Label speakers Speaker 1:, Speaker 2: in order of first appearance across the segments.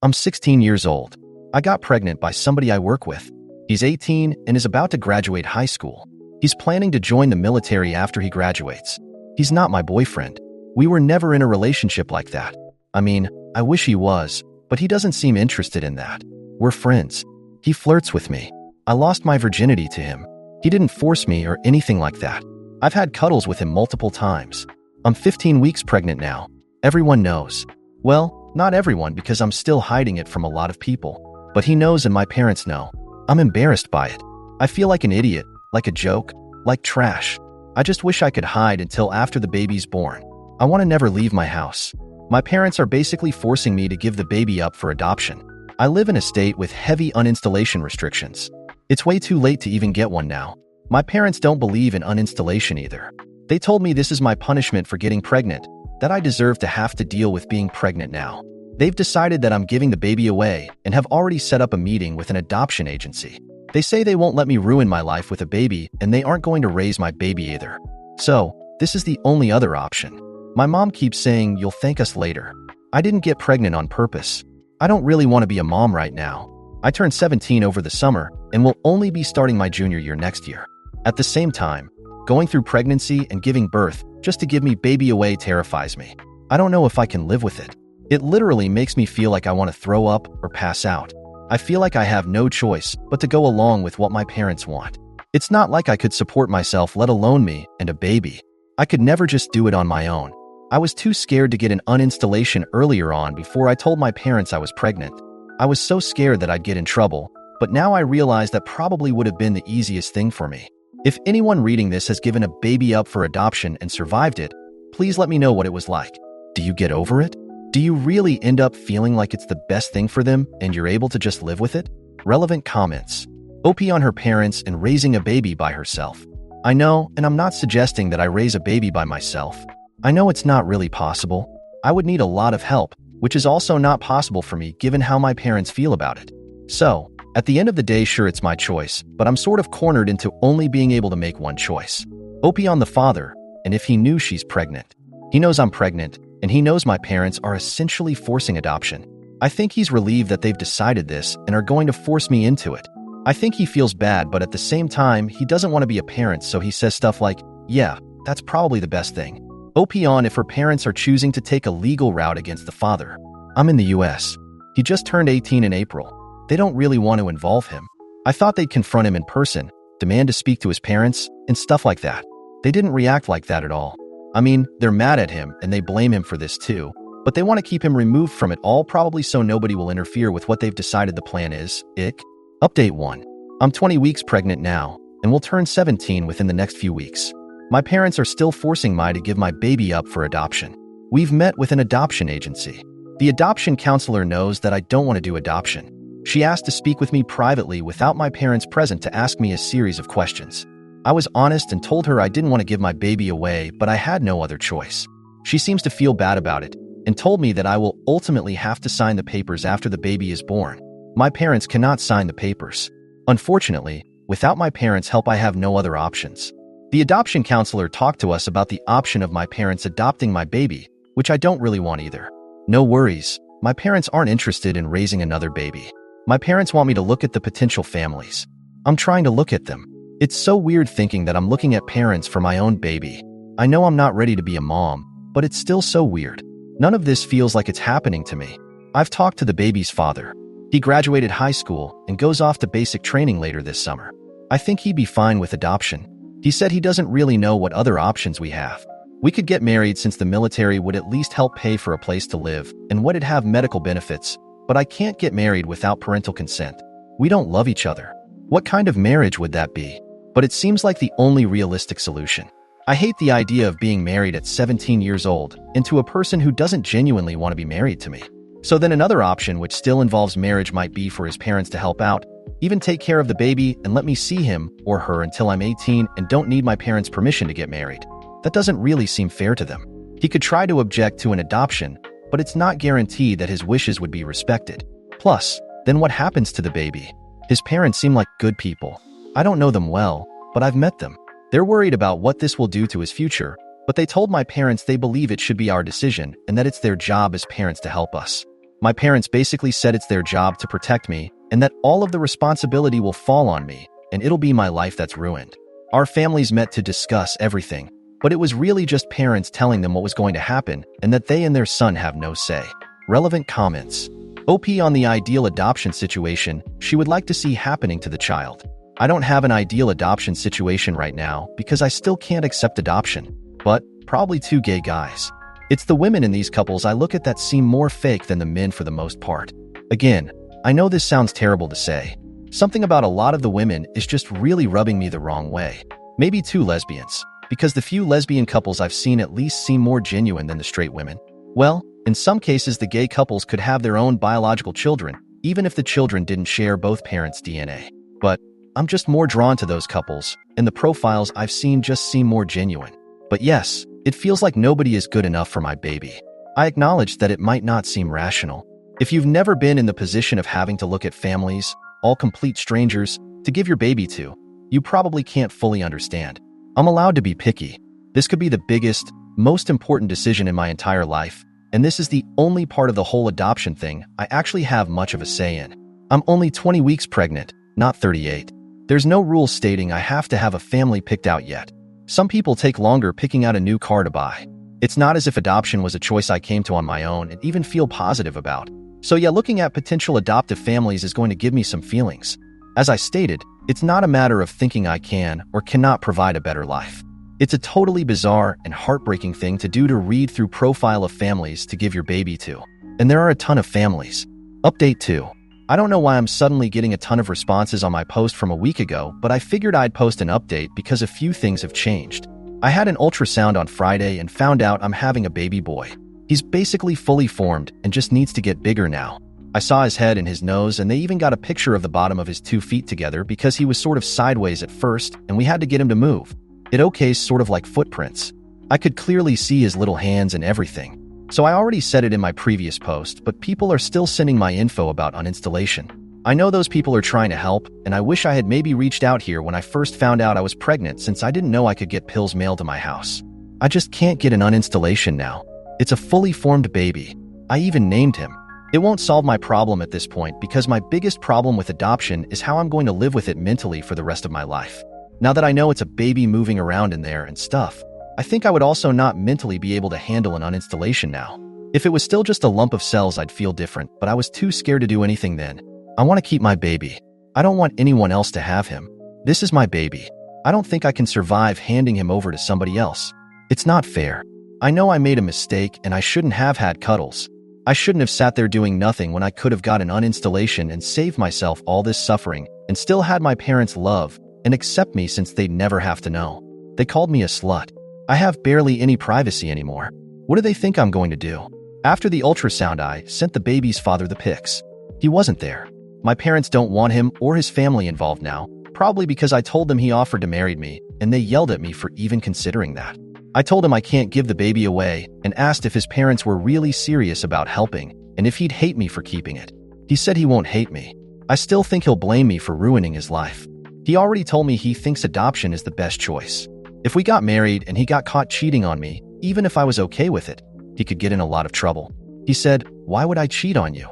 Speaker 1: I'm 16 years old. I got pregnant by somebody I work with. He's 18 and is about to graduate high school. He's planning to join the military after he graduates. He's not my boyfriend. We were never in a relationship like that. I mean, I wish he was, but he doesn't seem interested in that. We're friends. He flirts with me. I lost my virginity to him. He didn't force me or anything like that. I've had cuddles with him multiple times. I'm 15 weeks pregnant now. Everyone knows. Well, not everyone because I'm still hiding it from a lot of people. But he knows and my parents know. I'm embarrassed by it. I feel like an idiot, like a joke, like trash. I just wish I could hide until after the baby's born. I want to never leave my house. My parents are basically forcing me to give the baby up for adoption. I live in a state with heavy uninstallation restrictions. It's way too late to even get one now. My parents don't believe in uninstallation either. They told me this is my punishment for getting pregnant, that I deserve to have to deal with being pregnant now. They've decided that I'm giving the baby away and have already set up a meeting with an adoption agency. They say they won't let me ruin my life with a baby and they aren't going to raise my baby either. So, this is the only other option. My mom keeps saying, "You'll thank us later." I didn't get pregnant on purpose. I don't really want to be a mom right now. I turned 17 over the summer and will only be starting my junior year next year. At the same time, going through pregnancy and giving birth just to give me baby away terrifies me. I don't know if I can live with it. It literally makes me feel like I want to throw up or pass out. I feel like I have no choice but to go along with what my parents want. It's not like I could support myself, let alone me and a baby. I could never just do it on my own. I was too scared to get an uninstallation earlier on before I told my parents I was pregnant. I was so scared that I'd get in trouble, but now I realize that probably would have been the easiest thing for me. If anyone reading this has given a baby up for adoption and survived it, please let me know what it was like. Do you get over it? Do you really end up feeling like it's the best thing for them and you're able to just live with it? Relevant comments. OP on her parents and raising a baby by herself. I know, and I'm not suggesting that I raise a baby by myself. I know it's not really possible. I would need a lot of help, which is also not possible for me given how my parents feel about it. So, at the end of the day, sure, it's my choice, but I'm sort of cornered into only being able to make one choice. OP on the father, and if he knew she's pregnant. He knows I'm pregnant, and he knows my parents are essentially forcing adoption. I think he's relieved that they've decided this and are going to force me into it. I think he feels bad, but at the same time, he doesn't want to be a parent, so he says stuff like, "Yeah, that's probably the best thing." OP on if her parents are choosing to take a legal route against the father. I'm in the US. He just turned 18 in April. They don't really want to involve him. I thought they'd confront him in person, demand to speak to his parents, and stuff like that. They didn't react like that at all. I mean, they're mad at him and they blame him for this too, but they want to keep him removed from it all probably so nobody will interfere with what they've decided the plan is. Ick. Update 1. I'm 20 weeks pregnant now and will turn 17 within the next few weeks. My parents are still forcing me to give my baby up for adoption. We've met with an adoption agency. The adoption counselor knows that I don't want to do adoption. She asked to speak with me privately without my parents present to ask me a series of questions. I was honest and told her I didn't want to give my baby away, but I had no other choice. She seems to feel bad about it and told me that I will ultimately have to sign the papers after the baby is born. My parents cannot sign the papers. Unfortunately, without my parents' help, I have no other options. The adoption counselor talked to us about the option of my parents adopting my baby, which I don't really want either. No worries, my parents aren't interested in raising another baby. My parents want me to look at the potential families. I'm trying to look at them. It's so weird thinking that I'm looking at parents for my own baby. I know I'm not ready to be a mom, but it's still so weird. None of this feels like it's happening to me. I've talked to the baby's father. He graduated high school and goes off to basic training later this summer. I think he'd be fine with adoption. He said he doesn't really know what other options we have. We could get married since the military would at least help pay for a place to live and would it have medical benefits, but I can't get married without parental consent. We don't love each other. What kind of marriage would that be? But it seems like the only realistic solution. I hate the idea of being married at 17 years old and to a person who doesn't genuinely want to be married to me. So then another option which still involves marriage might be for his parents to help out, even take care of the baby and let me see him or her until I'm 18 and don't need my parents' permission to get married. That doesn't really seem fair to them. He could try to object to an adoption, but it's not guaranteed that his wishes would be respected. Plus, then what happens to the baby? His parents seem like good people. I don't know them well, but I've met them. They're worried about what this will do to his future, but they told my parents they believe it should be our decision and that it's their job as parents to help us. My parents basically said it's their job to protect me and that all of the responsibility will fall on me and it'll be my life that's ruined. Our families met to discuss everything, but it was really just parents telling them what was going to happen and that they and their son have no say. Relevant comments. OP on the ideal adoption situation she would like to see happening to the child. I don't have an ideal adoption situation right now because I still can't accept adoption, but probably two gay guys. It's the women in these couples I look at that seem more fake than the men for the most part. Again, I know this sounds terrible to say. Something about a lot of the women is just really rubbing me the wrong way. Maybe two lesbians, because the few lesbian couples I've seen at least seem more genuine than the straight women. Well, in some cases the gay couples could have their own biological children, even if the children didn't share both parents' DNA. But I'm just more drawn to those couples, and the profiles I've seen just seem more genuine. But yes, it feels like nobody is good enough for my baby. I acknowledge that it might not seem rational. If you've never been in the position of having to look at families, all complete strangers, to give your baby to, you probably can't fully understand. I'm allowed to be picky. This could be the biggest, most important decision in my entire life, and this is the only part of the whole adoption thing I actually have much of a say in. I'm only 20 weeks pregnant, not 38. There's no rule stating I have to have a family picked out yet. Some people take longer picking out a new car to buy. It's not as if adoption was a choice I came to on my own and even feel positive about. So yeah, looking at potential adoptive families is going to give me some feelings. As I stated, it's not a matter of thinking I can or cannot provide a better life. It's a totally bizarre and heartbreaking thing to do to read through profile of families to give your baby to. And there are a ton of families. Update 2. I don't know why I'm suddenly getting a ton of responses on my post from a week ago, but I figured I'd post an update because a few things have changed. I had an ultrasound on Friday and found out I'm having a baby boy. He's basically fully formed and just needs to get bigger now. I saw his head and his nose, and they even got a picture of the bottom of his 2 feet together because he was sort of sideways at first and we had to get him to move. It okays sort of like footprints. I could clearly see his little hands and everything. So I already said it in my previous post, but people are still sending my info about uninstallation. I know those people are trying to help, and I wish I had maybe reached out here when I first found out I was pregnant since I didn't know I could get pills mailed to my house. I just can't get an uninstallation now. It's a fully formed baby. I even named him. It won't solve my problem at this point because my biggest problem with adoption is how I'm going to live with it mentally for the rest of my life. Now that I know it's a baby moving around in there and stuff, I think I would also not mentally be able to handle an uninstallation now. If it was still just a lump of cells, I'd feel different, but I was too scared to do anything then. I want to keep my baby. I don't want anyone else to have him. This is my baby. I don't think I can survive handing him over to somebody else. It's not fair. I know I made a mistake and I shouldn't have had cuddles. I shouldn't have sat there doing nothing when I could have got an uninstallation and saved myself all this suffering and still had my parents love and accept me since they'd never have to know. They called me a slut. I have barely any privacy anymore. What do they think I'm going to do? After the ultrasound, I sent the baby's father the pics. He wasn't there. My parents don't want him or his family involved now, probably because I told them he offered to marry me, and they yelled at me for even considering that. I told him I can't give the baby away and asked if his parents were really serious about helping and if he'd hate me for keeping it. He said he won't hate me. I still think he'll blame me for ruining his life. He already told me he thinks adoption is the best choice. If we got married and he got caught cheating on me, even if I was okay with it, he could get in a lot of trouble. He said, "Why would I cheat on you?"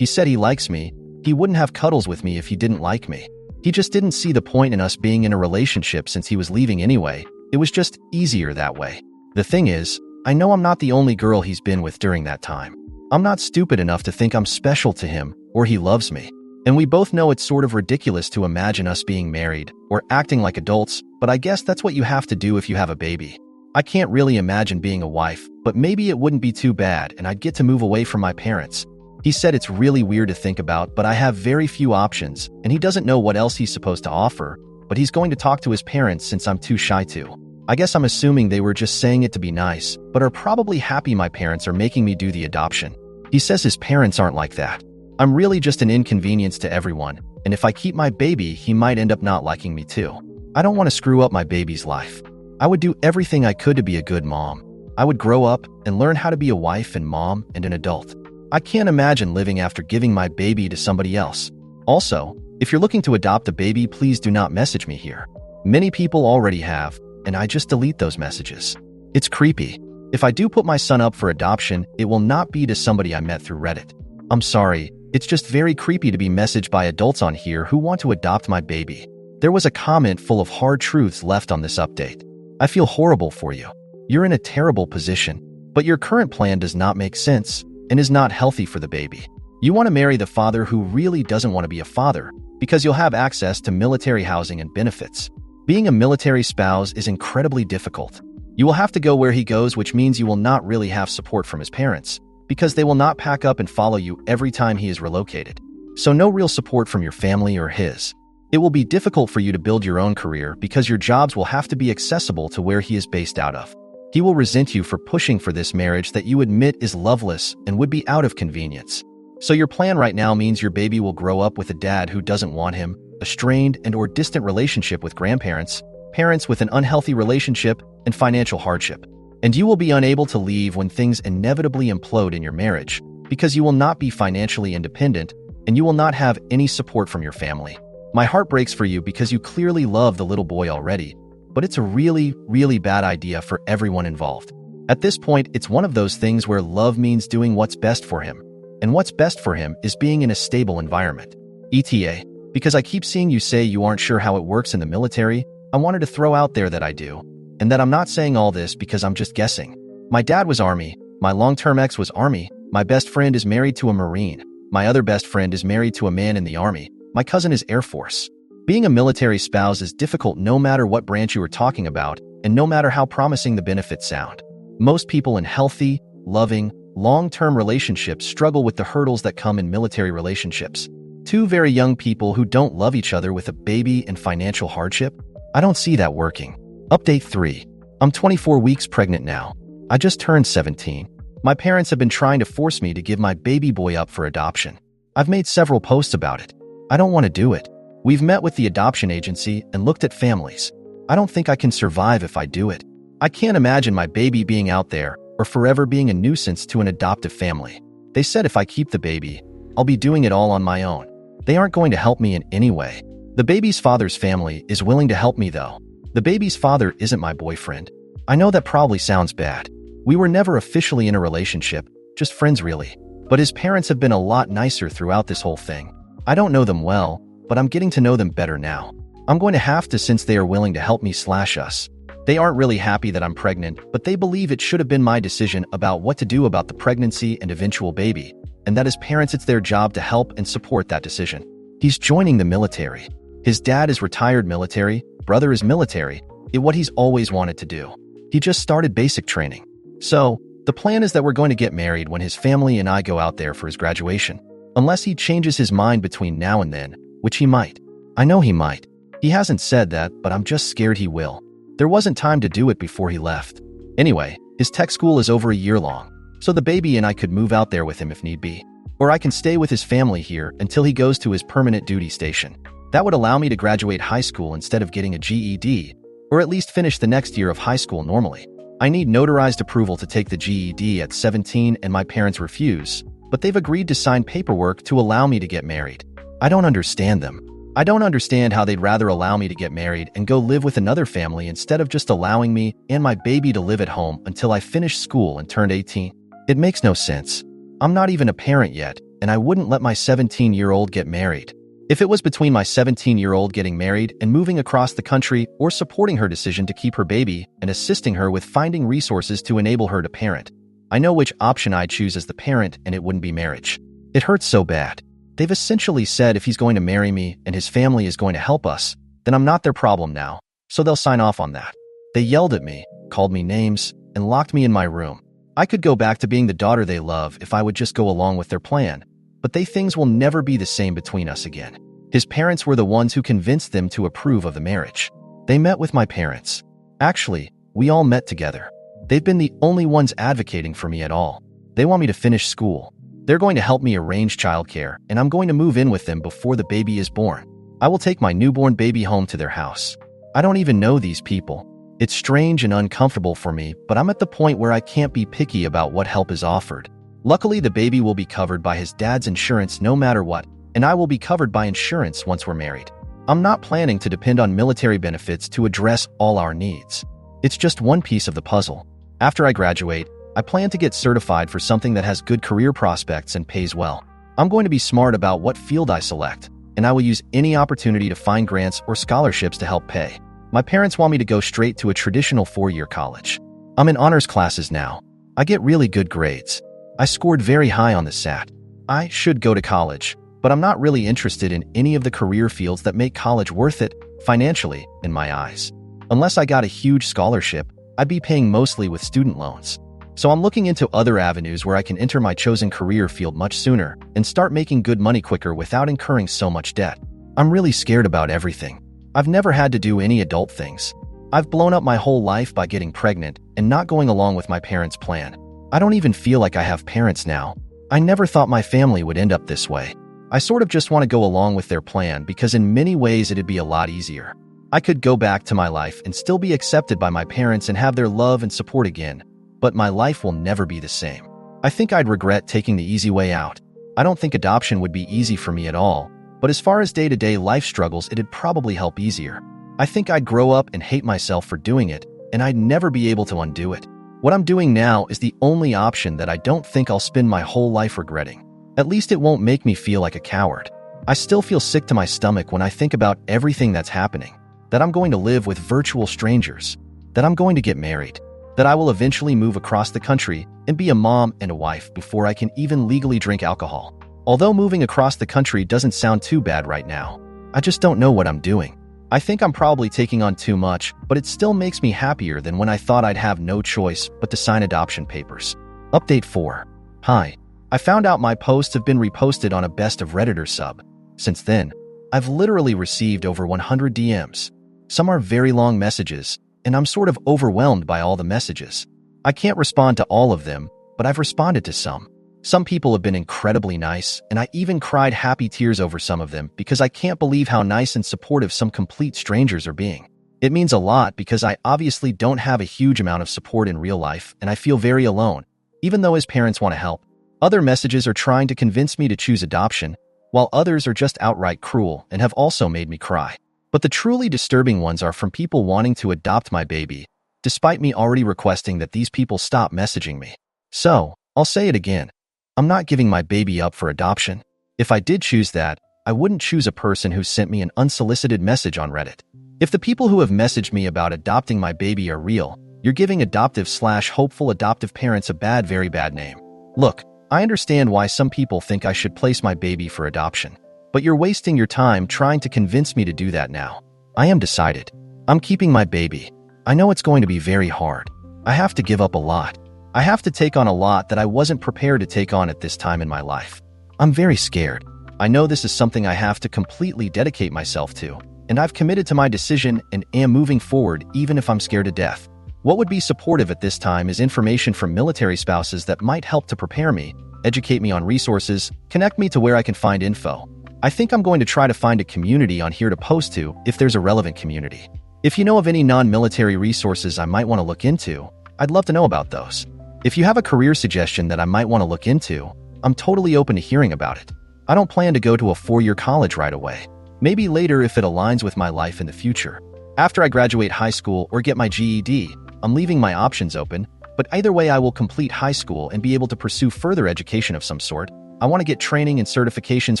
Speaker 1: He said he likes me. He wouldn't have cuddles with me if he didn't like me. He just didn't see the point in us being in a relationship since he was leaving anyway. It was just easier that way. The thing is, I know I'm not the only girl he's been with during that time. I'm not stupid enough to think I'm special to him or he loves me. And we both know it's sort of ridiculous to imagine us being married or acting like adults, but I guess that's what you have to do if you have a baby. I can't really imagine being a wife, but maybe it wouldn't be too bad and I'd get to move away from my parents. He said it's really weird to think about, but I have very few options, and he doesn't know what else he's supposed to offer, but he's going to talk to his parents since I'm too shy to. I guess I'm assuming they were just saying it to be nice, but are probably happy my parents are making me do the adoption. He says his parents aren't like that. I'm really just an inconvenience to everyone, and if I keep my baby, he might end up not liking me too. I don't want to screw up my baby's life. I would do everything I could to be a good mom. I would grow up and learn how to be a wife and mom and an adult. I can't imagine living after giving my baby to somebody else. Also, if you're looking to adopt a baby, please do not message me here. Many people already have, and I just delete those messages. It's creepy. If I do put my son up for adoption, it will not be to somebody I met through Reddit. I'm sorry, it's just very creepy to be messaged by adults on here who want to adopt my baby. There was a comment full of hard truths left on this update. I feel horrible for you. You're in a terrible position, but your current plan does not make sense and is not healthy for the baby. You want to marry the father who really doesn't want to be a father because you'll have access to military housing and benefits. Being a military spouse is incredibly difficult. You will have to go where he goes, which means you will not really have support from his parents because they will not pack up and follow you every time he is relocated. So no real support from your family or his. It will be difficult for you to build your own career because your jobs will have to be accessible to where he is based out of. He will resent you for pushing for this marriage that you admit is loveless and would be out of convenience. So your plan right now means your baby will grow up with a dad who doesn't want him, a strained and/or distant relationship with grandparents, parents with an unhealthy relationship, and financial hardship. And you will be unable to leave when things inevitably implode in your marriage because you will not be financially independent and you will not have any support from your family. My heart breaks for you because you clearly love the little boy already, but it's a really, really bad idea for everyone involved. At this point, it's one of those things where love means doing what's best for him. And what's best for him is being in a stable environment. ETA, because I keep seeing you say you aren't sure how it works in the military, I wanted to throw out there that I do. And that I'm not saying all this because I'm just guessing. My dad was Army, my long-term ex was Army, my best friend is married to a Marine, my other best friend is married to a man in the Army, my cousin is Air Force. Being a military spouse is difficult no matter what branch you are talking about, and no matter how promising the benefits sound. Most people in healthy, loving, long-term relationships struggle with the hurdles that come in military relationships. Two very young people who don't love each other with a baby and financial hardship? I don't see that working. Update 3. I'm 24 weeks pregnant now. I just turned 17. My parents have been trying to force me to give my baby boy up for adoption. I've made several posts about it. I don't want to do it. We've met with the adoption agency and looked at families. I don't think I can survive if I do it. I can't imagine my baby being out there or forever being a nuisance to an adoptive family. They said if I keep the baby, I'll be doing it all on my own. They aren't going to help me in any way. The baby's father's family is willing to help me though. The baby's father isn't my boyfriend. I know that probably sounds bad. We were never officially in a relationship, just friends really. But his parents have been a lot nicer throughout this whole thing. I don't know them well, but I'm getting to know them better now. I'm going to have to since they are willing to help me/us. They aren't really happy that I'm pregnant, but they believe it should have been my decision about what to do about the pregnancy and eventual baby, and that as parents it's their job to help and support that decision. He's joining the military. His dad is retired military, brother is military, it's what he's always wanted to do. He just started basic training. So, the plan is that we're going to get married when his family and I go out there for his graduation. Unless he changes his mind between now and then, which he might. I know he might. He hasn't said that, but I'm just scared he will. There wasn't time to do it before he left. Anyway, his tech school is over a year long, so the baby and I could move out there with him if need be. Or I can stay with his family here until he goes to his permanent duty station. That would allow me to graduate high school instead of getting a GED, or at least finish the next year of high school normally. I need notarized approval to take the GED at 17 and my parents refuse, but they've agreed to sign paperwork to allow me to get married. I don't understand them. I don't understand how they'd rather allow me to get married and go live with another family instead of just allowing me and my baby to live at home until I finish school and turned 18. It makes no sense. I'm not even a parent yet, and I wouldn't let my 17-year-old get married. If it was between my 17-year-old getting married and moving across the country or supporting her decision to keep her baby and assisting her with finding resources to enable her to parent, I know which option I'd choose as the parent, and it wouldn't be marriage. It hurts so bad. They've essentially said if he's going to marry me and his family is going to help us, then I'm not their problem now, so they'll sign off on that. They yelled at me, called me names, and locked me in my room. I could go back to being the daughter they love if I would just go along with their plan, but things will never be the same between us again. His parents were the ones who convinced them to approve of the marriage. They met with my parents. Actually, we all met together. They've been the only ones advocating for me at all. They want me to finish school. They're going to help me arrange childcare, and I'm going to move in with them before the baby is born. I will take my newborn baby home to their house. I don't even know these people. It's strange and uncomfortable for me, but I'm at the point where I can't be picky about what help is offered. Luckily, the baby will be covered by his dad's insurance no matter what, and I will be covered by insurance once we're married. I'm not planning to depend on military benefits to address all our needs. It's just one piece of the puzzle. After I graduate, I plan to get certified for something that has good career prospects and pays well. I'm going to be smart about what field I select, and I will use any opportunity to find grants or scholarships to help pay. My parents want me to go straight to a traditional 4-year college. I'm in honors classes now. I get really good grades. I scored very high on the SAT. I should go to college, but I'm not really interested in any of the career fields that make college worth it, financially, in my eyes. Unless I got a huge scholarship, I'd be paying mostly with student loans. So I'm looking into other avenues where I can enter my chosen career field much sooner and start making good money quicker without incurring so much debt. I'm really scared about everything. I've never had to do any adult things. I've blown up my whole life by getting pregnant and not going along with my parents' plan. I don't even feel like I have parents now. I never thought my family would end up this way. I sort of just want to go along with their plan because in many ways it'd be a lot easier. I could go back to my life and still be accepted by my parents and have their love and support again, but my life will never be the same. I think I'd regret taking the easy way out. I don't think adoption would be easy for me at all, but as far as day-to-day life struggles, it'd probably help easier. I think I'd grow up and hate myself for doing it, and I'd never be able to undo it. What I'm doing now is the only option that I don't think I'll spend my whole life regretting. At least it won't make me feel like a coward. I still feel sick to my stomach when I think about everything that's happening. That I'm going to live with virtual strangers. That I'm going to get married. That I will eventually move across the country and be a mom and a wife before I can even legally drink alcohol. Although moving across the country doesn't sound too bad right now, I just don't know what I'm doing. I think I'm probably taking on too much, but it still makes me happier than when I thought I'd have no choice but to sign adoption papers. Update 4. Hi. I found out my posts have been reposted on a Best of Redditor sub. Since then, I've literally received over 100 DMs. Some are very long messages, and I'm sort of overwhelmed by all the messages. I can't respond to all of them, but I've responded to some. Some people have been incredibly nice, and I even cried happy tears over some of them because I can't believe how nice and supportive some complete strangers are being. It means a lot because I obviously don't have a huge amount of support in real life, and I feel very alone, even though his parents want to help. Other messages are trying to convince me to choose adoption, while others are just outright cruel and have also made me cry. But the truly disturbing ones are from people wanting to adopt my baby, despite me already requesting that these people stop messaging me. So, I'll say it again. I'm not giving my baby up for adoption. If I did choose that, I wouldn't choose a person who sent me an unsolicited message on Reddit. If the people who have messaged me about adopting my baby are real, you're giving adoptive/hopeful adoptive parents a very bad name. Look, I understand why some people think I should place my baby for adoption, but you're wasting your time trying to convince me to do that now. I am decided. I'm keeping my baby. I know it's going to be very hard. I have to give up a lot. I have to take on a lot that I wasn't prepared to take on at this time in my life. I'm very scared. I know this is something I have to completely dedicate myself to, and I've committed to my decision and am moving forward even if I'm scared to death. What would be supportive at this time is information from military spouses that might help to prepare me, educate me on resources, connect me to where I can find info. I think I'm going to try to find a community on here to post to if there's a relevant community. If you know of any non-military resources I might want to look into, I'd love to know about those. If you have a career suggestion that I might want to look into, I'm totally open to hearing about it. I don't plan to go to a 4-year college right away. Maybe later if it aligns with my life in the future. After I graduate high school or get my GED, I'm leaving my options open, but either way I will complete high school and be able to pursue further education of some sort. I want to get training and certifications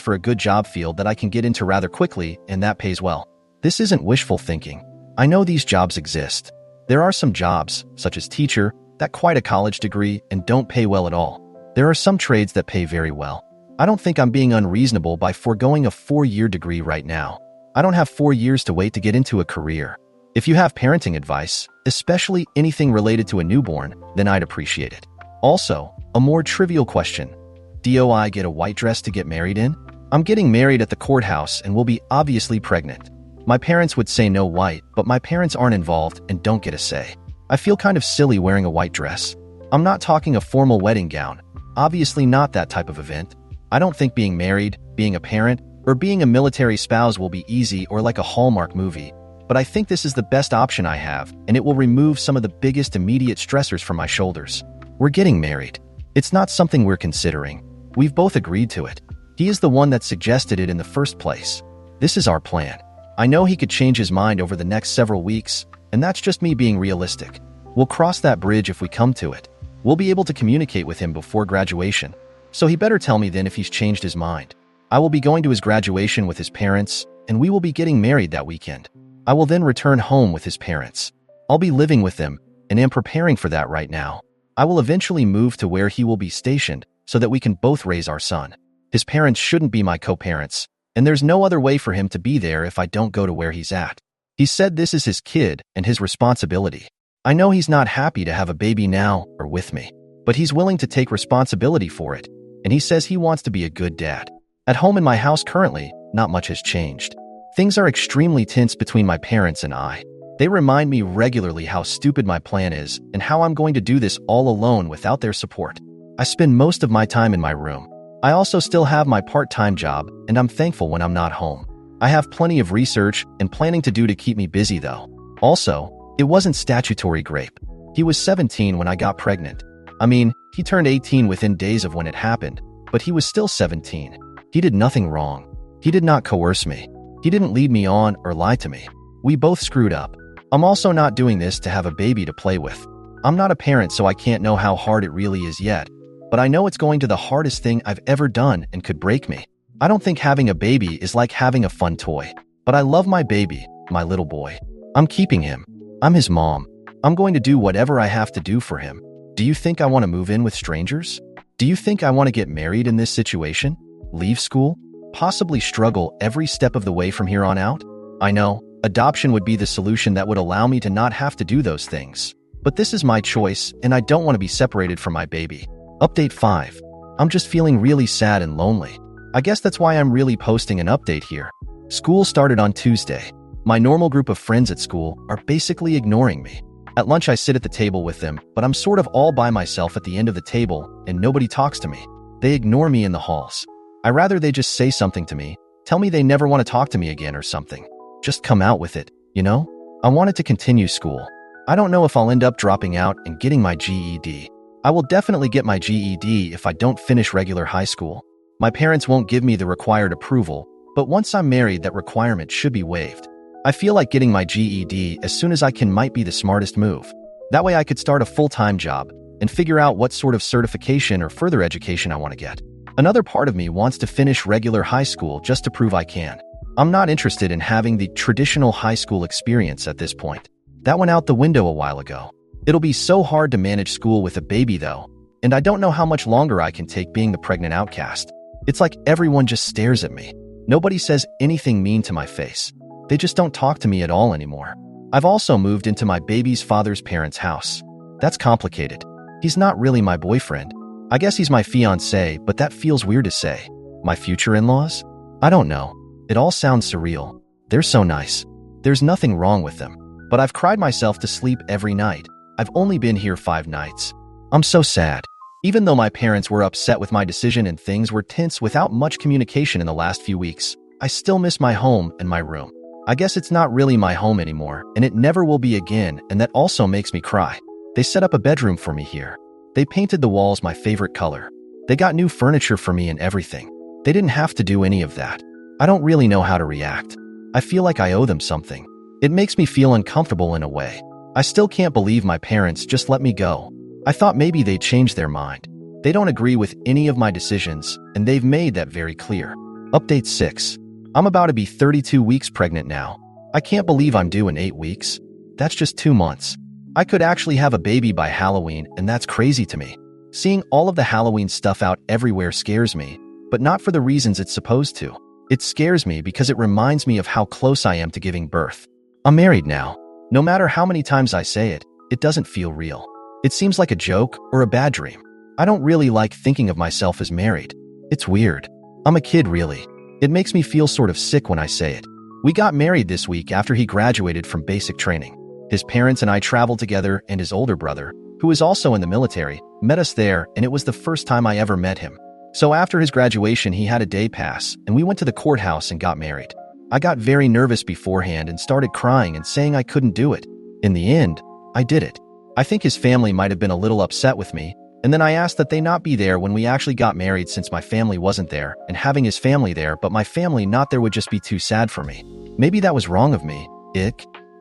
Speaker 1: for a good job field that I can get into rather quickly and that pays well. This isn't wishful thinking. I know these jobs exist. There are some jobs, such as teacher, that quite a college degree and don't pay well at all. There are some trades that pay very well. I don't think I'm being unreasonable by foregoing a 4-year degree right now. I don't have 4 years to wait to get into a career. If you have parenting advice, especially anything related to a newborn, then I'd appreciate it. Also, a more trivial question. Do I get a white dress to get married in? I'm getting married at the courthouse and will be obviously pregnant. My parents would say no white, but my parents aren't involved and don't get a say. I feel kind of silly wearing a white dress. I'm not talking a formal wedding gown. Obviously not that type of event. I don't think being married, being a parent, or being a military spouse will be easy or like a Hallmark movie. But I think this is the best option I have, and it will remove some of the biggest immediate stressors from my shoulders. We're getting married. It's not something we're considering. We've both agreed to it. He is the one that suggested it in the first place. This is our plan. I know he could change his mind over the next several weeks, and that's just me being realistic. We'll cross that bridge if we come to it. We'll be able to communicate with him before graduation. So he better tell me then if he's changed his mind. I will be going to his graduation with his parents, and we will be getting married that weekend. I will then return home with his parents. I'll be living with them, and am preparing for that right now. I will eventually move to where he will be stationed so that we can both raise our son. His parents shouldn't be my co-parents, and there's no other way for him to be there if I don't go to where he's at. He said this is his kid and his responsibility. I know he's not happy to have a baby now or with me, but he's willing to take responsibility for it, and he says he wants to be a good dad. At home in my house currently, not much has changed. Things are extremely tense between my parents and I. They remind me regularly how stupid my plan is and how I'm going to do this all alone without their support. I spend most of my time in my room. I also still have my part-time job, and I'm thankful when I'm not home. I have plenty of research and planning to do to keep me busy though. Also, it wasn't statutory rape. He was 17 when I got pregnant. I mean, he turned 18 within days of when it happened, but he was still 17. He did nothing wrong. He did not coerce me. He didn't lead me on or lie to me. We both screwed up. I'm also not doing this to have a baby to play with. I'm not a parent, so I can't know how hard it really is yet, but I know it's going to the hardest thing I've ever done and could break me. I don't think having a baby is like having a fun toy, but I love my baby, my little boy. I'm keeping him. I'm his mom. I'm going to do whatever I have to do for him. Do you think I want to move in with strangers? Do you think I want to get married in this situation? Leave school? Possibly struggle every step of the way from here on out? I know, adoption would be the solution that would allow me to not have to do those things. But this is my choice, and I don't want to be separated from my baby. Update 5. I'm just feeling really sad and lonely. I guess that's why I'm really posting an update here. School started on Tuesday. My normal group of friends at school are basically ignoring me. At lunch I sit at the table with them, but I'm sort of all by myself at the end of the table, and nobody talks to me. They ignore me in the halls. I rather they just say something to me, tell me they never want to talk to me again or something. Just come out with it, you know? I wanted to continue school. I don't know if I'll end up dropping out and getting my GED. I will definitely get my GED if I don't finish regular high school. My parents won't give me the required approval, but once I'm married, that requirement should be waived. I feel like getting my GED as soon as I can might be the smartest move. That way I could start a full-time job and figure out what sort of certification or further education I want to get. Another part of me wants to finish regular high school just to prove I can. I'm not interested in having the traditional high school experience at this point. That went out the window a while ago. It'll be so hard to manage school with a baby though, and I don't know how much longer I can take being the pregnant outcast. It's like everyone just stares at me. Nobody says anything mean to my face. They just don't talk to me at all anymore. I've also moved into my baby's father's parents' house. That's complicated. He's not really my boyfriend. I guess he's my fiancé, but that feels weird to say. My future in-laws? I don't know. It all sounds surreal. They're so nice. There's nothing wrong with them. But I've cried myself to sleep every night. I've only been here 5 nights. I'm so sad. Even though my parents were upset with my decision and things were tense without much communication in the last few weeks, I still miss my home and my room. I guess it's not really my home anymore, and it never will be again, and that also makes me cry. They set up a bedroom for me here. They painted the walls my favorite color. They got new furniture for me and everything. They didn't have to do any of that. I don't really know how to react. I feel like I owe them something. It makes me feel uncomfortable in a way. I still can't believe my parents just let me go. I thought maybe they'd change their mind. They don't agree with any of my decisions, and they've made that very clear. Update 6. I'm about to be 32 weeks pregnant now. I can't believe I'm due in 8 weeks. That's just 2 months. I could actually have a baby by Halloween, and that's crazy to me. Seeing all of the Halloween stuff out everywhere scares me, but not for the reasons it's supposed to. It scares me because it reminds me of how close I am to giving birth. I'm married now. No matter how many times I say it, it doesn't feel real. It seems like a joke or a bad dream. I don't really like thinking of myself as married. It's weird. I'm a kid, really. It makes me feel sort of sick when I say it. We got married this week after he graduated from basic training. His parents and I traveled together, and his older brother, who is also in the military, met us there, and it was the first time I ever met him. So after his graduation, he had a day pass, and we went to the courthouse and got married. I got very nervous beforehand and started crying and saying I couldn't do it. In the end, I did it. I think his family might have been a little upset with me, and then I asked that they not be there when we actually got married since my family wasn't there, and having his family there but my family not there would just be too sad for me. Maybe that was wrong of me.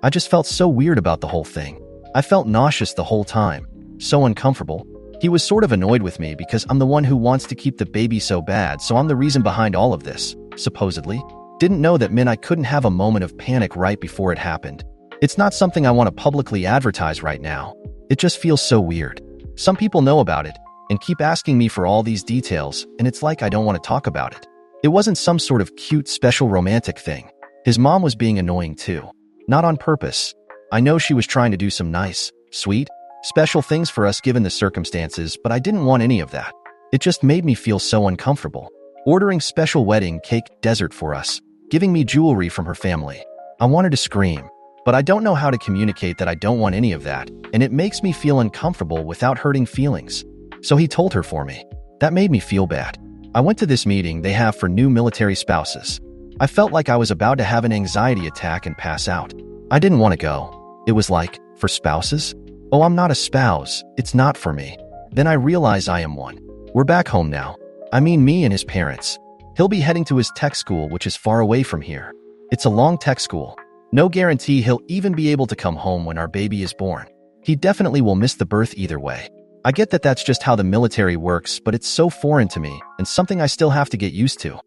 Speaker 1: I just felt so weird about the whole thing. I felt nauseous the whole time. So uncomfortable. He was sort of annoyed with me because I'm the one who wants to keep the baby so bad, so I'm the reason behind all of this, supposedly. Didn't know that meant I couldn't have a moment of panic right before it happened. It's not something I want to publicly advertise right now. It just feels so weird. Some people know about it and keep asking me for all these details, and it's like I don't want to talk about it. It wasn't some sort of cute, special romantic thing. His mom was being annoying too. Not on purpose. I know she was trying to do some nice, sweet, special things for us given the circumstances, but I didn't want any of that. It just made me feel so uncomfortable. Ordering special wedding cake dessert for us, giving me jewelry from her family. I wanted to scream, but I don't know how to communicate that I don't want any of that, and it makes me feel uncomfortable without hurting feelings. So he told her for me. That made me feel bad. I went to this meeting they have for new military spouses. I felt like I was about to have an anxiety attack and pass out. I didn't want to go. It was like, for spouses? Oh, I'm not a spouse. It's not for me. Then I realize I am one. We're back home now. I mean me and his parents. He'll be heading to his tech school, which is far away from here. It's a long tech school. No guarantee he'll even be able to come home when our baby is born. He definitely will miss the birth either way. I get that that's just how the military works, but it's so foreign to me and something I still have to get used to.